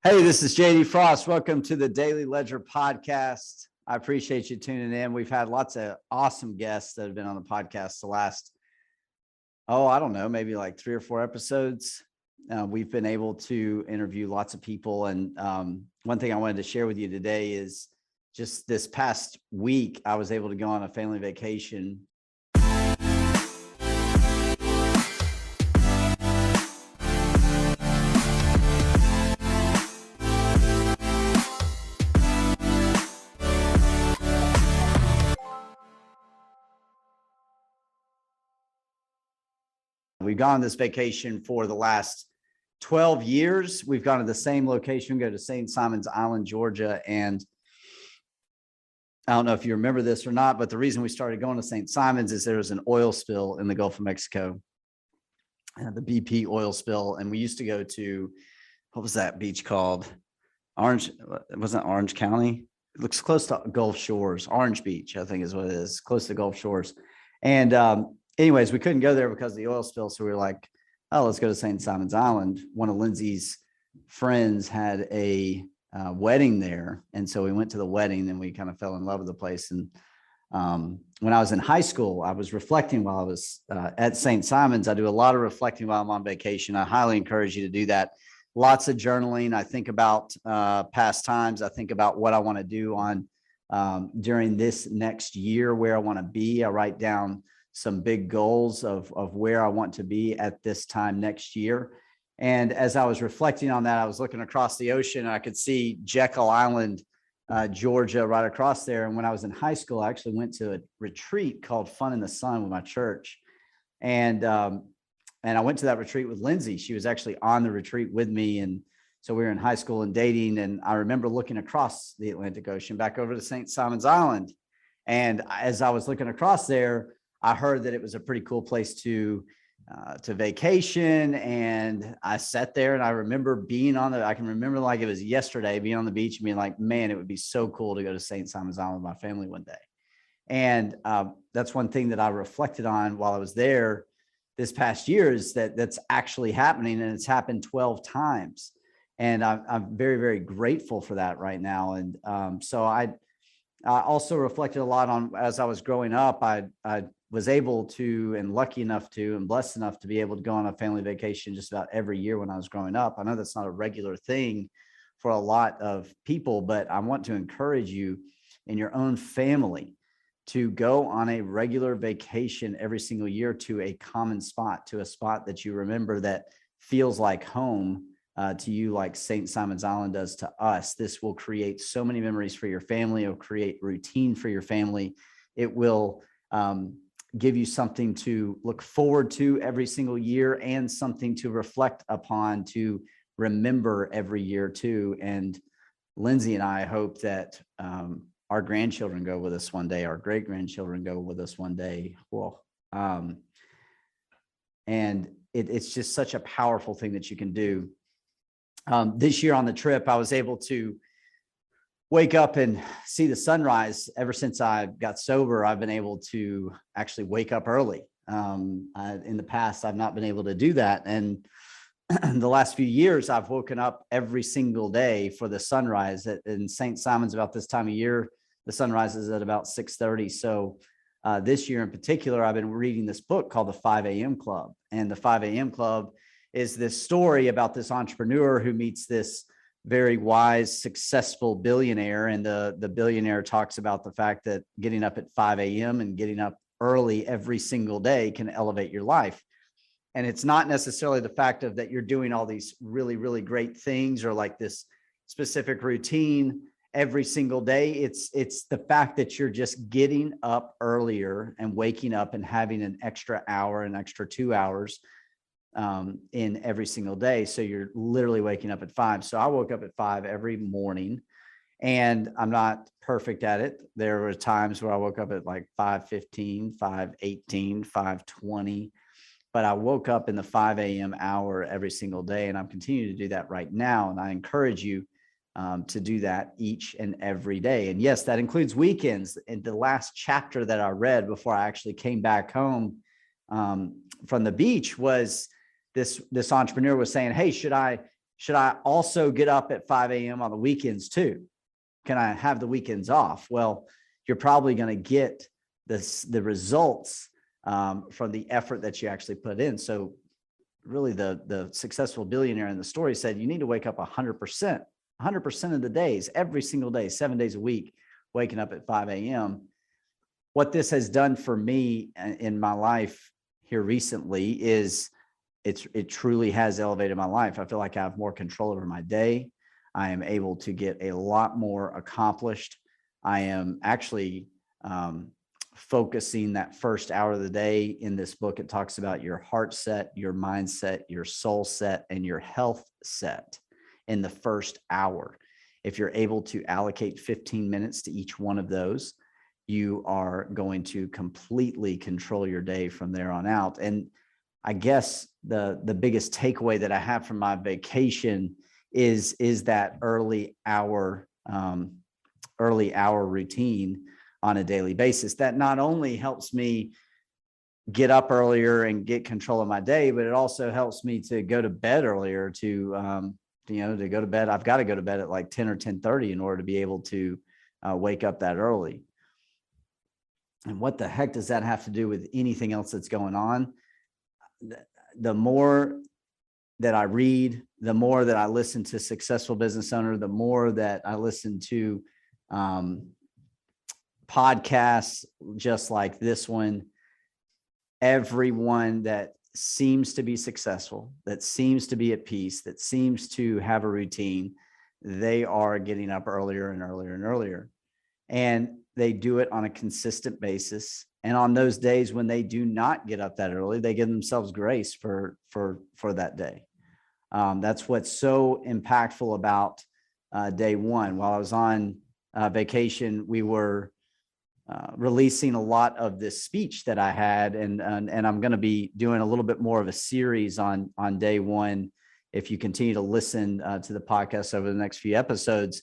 Hey, this is JD Frost. Welcome to the Daily Ledger podcast. I appreciate you tuning in. We've had lots of awesome guests that have been on the podcast the last, I don't know, maybe like 3 or 4 episodes. We've been able to interview lots of people. And one thing I wanted to share with you today is just this past week, I was able to go on a family vacation. We've gone on this vacation for the last 12 years. We've gone to the same location, go to St. Simons Island, Georgia. And I don't know if you remember this or not, but the reason we started going to St. Simons is there was an oil spill in the Gulf of Mexico, the BP oil spill. And we used to go to, what was that beach called? Orange, it wasn't Orange County. It looks close to Gulf Shores. Orange Beach, I think is what it is, close to Gulf Shores. And anyways, we couldn't go there because of the oil spill. So we were like, oh, let's go to St. Simons Island. One of Lindsay's friends had a wedding there. And so we went to the wedding and we kind of fell in love with the place. And when I was in high school, I was reflecting while I was at St. Simons. I do a lot of reflecting while I'm on vacation. I highly encourage you to do that. Lots of journaling. I think about past times. I think about what I want to do on during this next year, where I want to be. I write down some big goals of where I want to be at this time next year. And as I was reflecting on that, I was looking across the ocean and I could see Jekyll Island, Georgia, right across there. And when I was in high school, I actually went to a retreat called Fun in the Sun with my church. And I went to that retreat with Lindsay. She was actually on the retreat with me. And so we were in high school and dating. And I remember looking across the Atlantic Ocean back over to St. Simons Island. And as I was looking across there, I heard that it was a pretty cool place to vacation. And I sat there and I remember I can remember like it was yesterday, being on the beach and being like, man, it would be so cool to go to St. Simons Island with my family one day. And that's one thing that I reflected on while I was there this past year, is that's actually happening, and it's happened 12 times. And I'm very, very grateful for that right now. And so I also reflected a lot on, as I was growing up, I was able to, and lucky enough to, and blessed enough to be able to go on a family vacation just about every year when I was growing up. I know that's not a regular thing for a lot of people, but I want to encourage you in your own family to go on a regular vacation every single year to a common spot, to a spot that you remember that feels like home to you, like St. Simons Island does to us. This will create so many memories for your family. It will create routine for your family. It will give you something to look forward to every single year, and something to reflect upon, to remember every year too. And Lindsay and I hope that our grandchildren go with us one day, our great grandchildren go with us one day. Well, and it's just such a powerful thing that you can do. This year on the trip, I was able to wake up and see the sunrise. Ever since I got sober, I've been able to actually wake up early. In the past, I've not been able to do that. And the last few years, I've woken up every single day for the sunrise. In St. Simons, about this time of year, the sunrise is at about 6:30. So this year in particular, I've been reading this book called The 5 a.m. Club. And The 5 a.m. Club is this story about this entrepreneur who meets this very wise, successful billionaire. And the billionaire talks about the fact that getting up at 5 a.m. and getting up early every single day can elevate your life. And it's not necessarily the fact of that you're doing all these really, really great things or like this specific routine every single day. It's the fact that you're just getting up earlier and waking up and having an extra hour, an extra 2 hours in every single day. So you're literally waking up at 5. So I woke up at 5 every morning, and I'm not perfect at it. There were times where I woke up at like 5:15, 5:18, 5:20, but I woke up in the 5 a.m. hour every single day. And I'm continuing to do that right now. And I encourage you to do that each and every day. And yes, that includes weekends. And the last chapter that I read before I actually came back home from the beach was this entrepreneur was saying, hey, should I Should I also get up at 5 a.m. on the weekends too? Can I have the weekends off? Well, you're probably going to get the results from the effort that you actually put in. So really the successful billionaire in the story said, you need to wake up 100% of the days, every single day, 7 days a week, waking up at 5 a.m. What this has done for me in my life here recently is it truly has elevated my life. I feel like I have more control over my day. I am able to get a lot more accomplished. I am actually focusing that first hour of the day. In this book, it talks about your heart set, your mindset, your soul set, and your health set in the first hour. If you're able to allocate 15 minutes to each one of those, you are going to completely control your day from there on out. And I guess the biggest takeaway that I have from my vacation is that early hour routine on a daily basis that not only helps me get up earlier and get control of my day, but it also helps me to go to bed earlier, to go to bed. I've got to go to bed at like 10 or 10:30 in order to be able to wake up that early. And what the heck does that have to do with anything else that's going on? The more that I read, the more that I listen to Successful Business Owner, the more that I listen to podcasts just like this one, everyone that seems to be successful, that seems to be at peace, that seems to have a routine, they are getting up earlier and earlier and earlier. And they do it on a consistent basis. And on those days when they do not get up that early, they give themselves grace for that day. That's what's so impactful about day one. While I was on vacation, we were releasing a lot of this speech that I had, and I'm going to be doing a little bit more of a series on day one. If you continue to listen to the podcast over the next few episodes,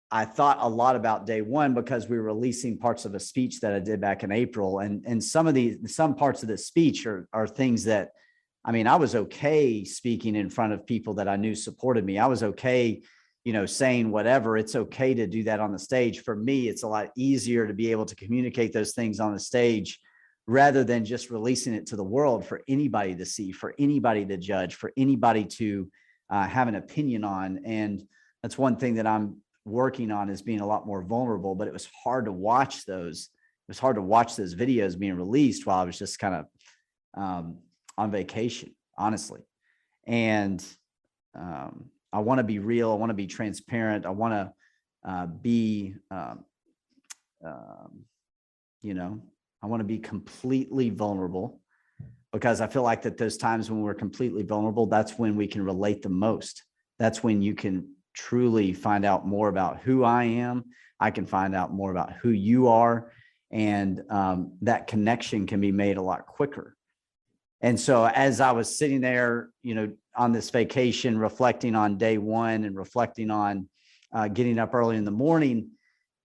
I thought a lot about day one because we were releasing parts of a speech that I did back in April, and some parts of the speech are things that, I mean, I was okay speaking in front of people that I knew supported me. I was okay, saying whatever. It's okay to do that on the stage. For me, it's a lot easier to be able to communicate those things on the stage rather than just releasing it to the world for anybody to see, for anybody to judge, for anybody to have an opinion on. And that's one thing that I'm working on, is being a lot more vulnerable. But it was hard to watch those. It was hard to watch those videos being released while I was just kind of on vacation, honestly. And I want to be real. I want to be transparent. I want to be, I want to be completely vulnerable, because I feel like that those times when we're completely vulnerable, that's when we can relate the most. That's when you can truly find out more about who I am. I can find out more about who you are. And that connection can be made a lot quicker. And so as I was sitting there, on this vacation, reflecting on day one and reflecting on getting up early in the morning,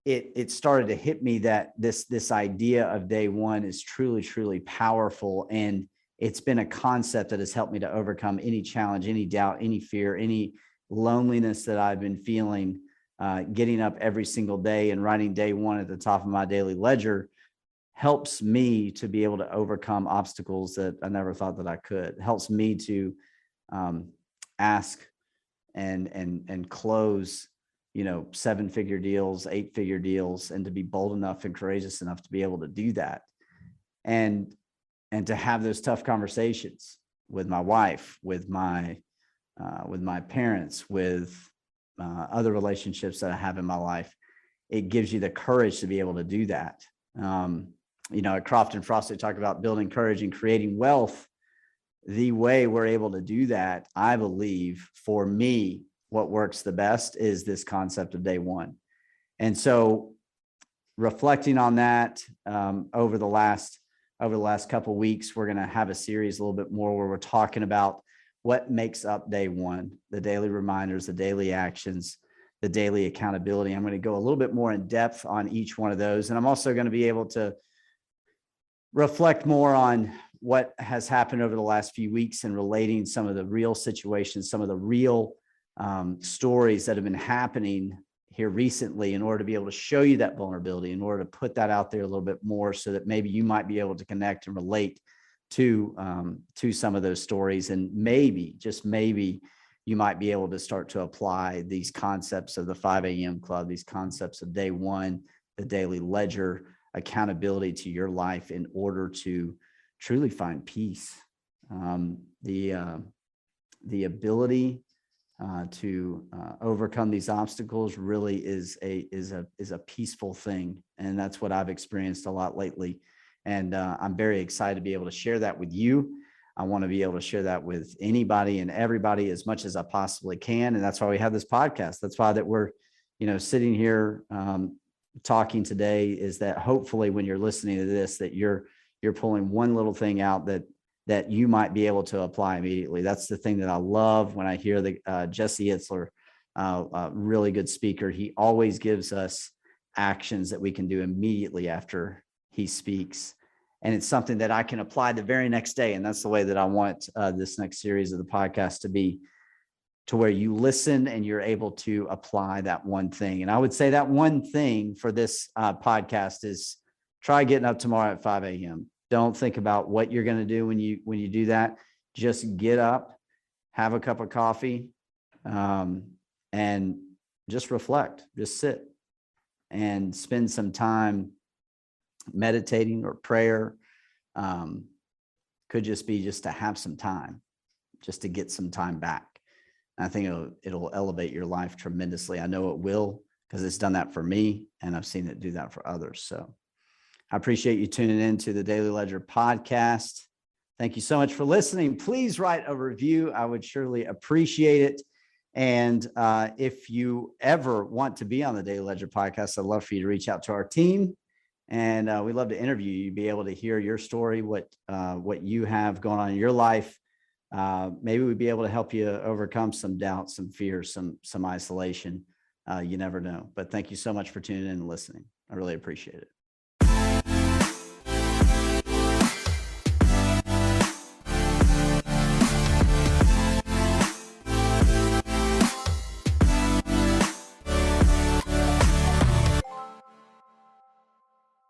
it started to hit me that this idea of day one is truly, truly powerful. And it's been a concept that has helped me to overcome any challenge, any doubt, any fear, any loneliness that I've been feeling. Getting up every single day and writing day one at the top of my daily ledger helps me to be able to overcome obstacles that I never thought that I could. It helps me to ask and close, 7-figure deals, 8-figure deals, and to be bold enough and courageous enough to be able to do that. And to have those tough conversations with my wife, with my parents, with other relationships that I have in my life. It gives you the courage to be able to do that. At Croft and Frost, they talk about building courage and creating wealth. The way we're able to do that, I believe, for me, what works the best is this concept of day one. And so reflecting on that over the last couple of weeks, we're going to have a series a little bit more where we're talking about what makes up day one, the daily reminders, the daily actions, the daily accountability. I'm going to go a little bit more in depth on each one of those. And I'm also going to be able to reflect more on what has happened over the last few weeks and relating some of the real situations, some of the real stories that have been happening here recently in order to be able to show you that vulnerability, in order to put that out there a little bit more so that maybe you might be able to connect and relate to some of those stories. And maybe, just maybe, you might be able to start to apply these concepts of the 5 a.m. club, these concepts of day one, the daily ledger, accountability to your life in order to truly find peace. The ability to overcome these obstacles really is a peaceful thing, and that's what I've experienced a lot lately. And I'm very excited to be able to share that with you. I want to be able to share that with anybody and everybody as much as I possibly can, and that's why we have this podcast. That's why that we're, sitting here talking today. Is that hopefully when you're listening to this, that you're pulling one little thing out that you might be able to apply immediately. That's the thing that I love when I hear the Jesse Itzler, really good speaker. He always gives us actions that we can do immediately after he speaks. And it's something that I can apply the very next day. And that's the way that I want this next series of the podcast to be, to where you listen and you're able to apply that one thing. And I would say that one thing for this podcast is try getting up tomorrow at 5 a.m. Don't think about what you're going to do when you do that. Just get up, have a cup of coffee, and just reflect. Just sit and spend some time meditating or prayer. Could just be just to have some time, just to get some time back. And I think it'll elevate your life tremendously. I know it will, because it's done that for me, and I've seen it do that for others. So I appreciate you tuning in to the Daily Ledger podcast. Thank you so much for listening. Please write a review. I would surely appreciate it. And if you ever want to be on the Daily Ledger podcast, I'd love for you to reach out to our team. And we'd love to interview you, be able to hear your story, what you have going on in your life. Maybe we'd be able to help you overcome some doubt, some fear, some isolation. You never know. But thank you so much for tuning in and listening. I really appreciate it.